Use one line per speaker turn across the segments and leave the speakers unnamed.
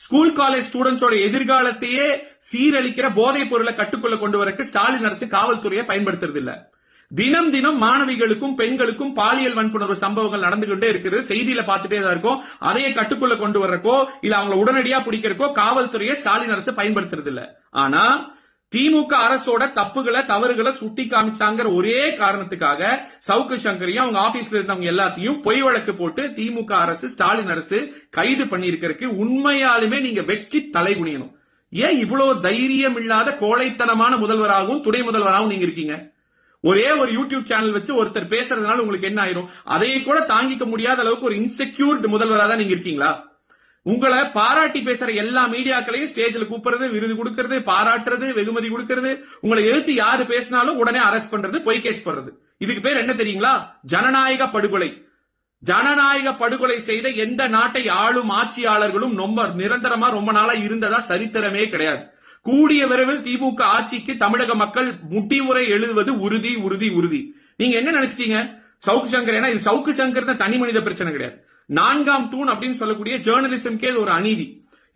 School college ஸ்டூடெண்ட்ஸோட எதிர்காலத்தையே சீரழிக்கிற போதைப் பொருளை கட்டுக்குள்ள கொண்டு வரக்கு ஸ்டாலின் அரசு காவல்துறையை பயன்படுத்துறது இல்ல. தினம் தினம் மாணவிகளுக்கும் பெண்களுக்கும் பாலியல் வன்புணர்வு சம்பவங்கள் நடந்து கொண்டே இருக்குது. செய்தியில பார்த்துட்டே தான் இருக்கும். அதையே கட்டுக்குள்ள கொண்டு வர்றக்கோ இல்ல அவங்களை உடனடியா பிடிக்கிறக்கோ காவல்துறையை ஸ்டாலின் அரசு பயன்படுத்துறது இல்ல. ஆனா திமுக அரசோட தப்புகளை தவறுகளை சுட்டி காமிச்சாங்கிற ஒரே காரணத்துக்காக சவுக்கு சங்கரையும் அவங்க ஆபீஸ்ல இருந்தவங்க எல்லாத்தையும் பொய் வழக்கு போட்டு திமுக அரசு ஸ்டாலின் அரசு கைது பண்ணிருக்கிறதுக்கு உண்மையாலுமே நீங்க வெட்கி தலை குனியணும். ஏன் இவ்வளவு தைரியம் இல்லாத கோழைத்தனமான முதல்வராகவும் துணை முதல்வராகவும் நீங்க இருக்கீங்க? ஒரே ஒரு யூடியூப் சேனல் வச்சு ஒருத்தர் பேசுறதுனால உங்களுக்கு என்ன ஆயிரும்? அதையே கூட தாங்கிக்க முடியாத அளவுக்கு ஒரு இன்செக்யூர்ட் முதல்வரா தான் நீங்க இருக்கீங்களா? உங்களை பாராட்டி பேசுற எல்லா மீடியாக்களையும் ஸ்டேஜ்ல கூப்பிடுறது, விருது கொடுக்கிறது, பாராட்டுறது, வெகுமதி கொடுக்கிறது, உங்களை எதிர்த்து யாரு பேசினாலும் உடனே அரெஸ்ட் பண்றது, பொய் கேஸ் பண்றது. இதுக்கு பேர் என்ன தெரியுங்களா? ஜனநாயக படுகொலை. ஜனநாயக படுகொலை செய்த எந்த நாட்டை ஆளும் ஆட்சியாளர்களும் நிரந்தரமா ரொம்ப நாளா இருந்ததா சரித்திரமே கிடையாது. கூடிய விரைவில் திமுக ஆட்சிக்கு தமிழக மக்கள் முடிவுரை எழுதுவது உறுதி உறுதி உறுதி. நீங்க என்ன நினைச்சிட்டீங்க? சவுக்கு சங்கர், ஏன்னா இது சவுக்கு சங்கர் தான் தனி மனித பிரச்சனை கிடையாது. நான்காம் தூண் அப்படின்னு சொல்லக்கூடிய ஜேர்னலிசம்கே ஒரு அநீதி.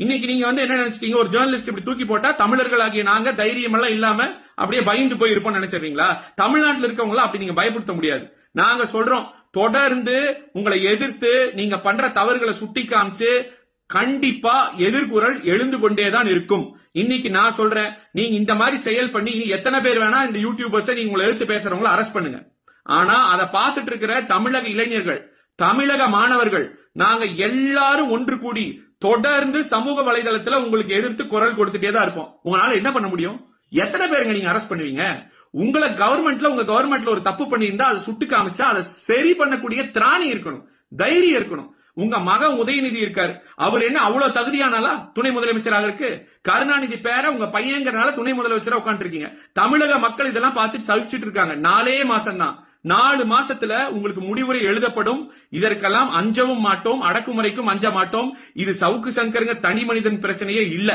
இன்னைக்கு நீங்க என்ன நினைச்சிட்டீங்க? ஒரு ஜேர்னலிஸ்ட் இப்படி தூக்கி போட்டா தமிழர்களாகிய நாங்க தைரியம் எல்லாம் இல்லாம அப்படியே பயந்து போய் இருப்போம் நினைச்சிருக்கீங்களா? தமிழ்நாட்டில் இருக்கவங்கள அப்படி நீங்க பயப்படுத்த முடியாது. நாங்க சொல்றோம், தொடர்ந்து உங்களை எதிர்த்து நீங்க பண்ற தவறுகளை சுட்டி காமிச்சு கண்டிப்பா எதிர்குரல் எழுந்து கொண்டேதான் இருக்கும். இன்னைக்கு நான் சொல்றேன், நீங்க இந்த மாதிரி செயல் பண்ணி இனி எத்தனை பேர் வேணா இந்த யூடியூபர்ஸ் நீங்க உங்களை எதிர்த்து பேசுறவங்களை அரெஸ்ட் பண்ணுங்க. ஆனா அதை பார்த்துட்டு இருக்கிற தமிழக இளைஞர்கள், தமிழக மாணவர்கள், நாங்க எல்லாரும் ஒன்று கூடி தொடர்ந்து சமூக வலைதளத்துல உங்களுக்கு எதிர்த்து குரல் கொடுத்துட்டே தான் இருப்போம். உங்களால என்ன பண்ண முடியும்? எத்தனை பேருங்க நீங்க அரெஸ்ட் பண்ணுவீங்க? உங்க கவர்மெண்ட்ல ஒரு தப்பு பண்ணியிருந்தா அதை சுட்டு காமிச்சா அதை சரி பண்ணக்கூடிய திராணி இருக்கணும், தைரியம் இருக்கணும். உங்க மகன் உதயநிதி இருக்காரு, அவர் என்ன அவ்வளவு தகுதியானாலா துணை முதலமைச்சராக இருக்கு? கருணாநிதி பேர உங்க பையங்கிறனால துணை முதலமைச்சரா உட்கார்ந்து இருக்கீங்க. தமிழக மக்கள் இதெல்லாம் பார்த்துட்டு சகிச்சுட்டு இருக்காங்க. 4 மாசம் தான். 4 மாசத்துல உங்களுக்கு முடிவுரை எழுதப்படும். இதற்கெல்லாம் அஞ்சவும் மாட்டோம், அடக்குமுறைக்கும் அஞ்ச மாட்டோம். இது சவுக்கு சங்கருங்க தனி மனிதன் பிரச்சனையே இல்ல,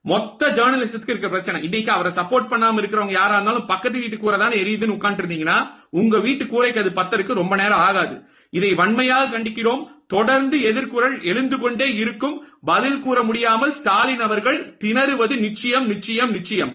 மொத்த ஜேர்னலிஸ்டுக்கு இருக்க பிரச்சனை. இன்னைக்கு அவரை சப்போர்ட் பண்ணாம இருக்கிறவங்க யாரா இருந்தாலும் பக்கத்து வீட்டு கூரை தானே எரியுதுன்னு உட்கார்ந்து இருந்தீங்கன்னா உங்க வீட்டு கூரைக்கு அது பத்தருக்கு ரொம்ப நேரம் ஆகாது. இதை வன்மையாக கண்டிக்கிறோம். தொடர்ந்து எதிர்குரல் எழுந்து கொண்டே இருக்கும். பதில் கூற முடியாமல் ஸ்டாலின் அவர்கள் திணறுவது நிச்சயம் நிச்சயம் நிச்சயம்.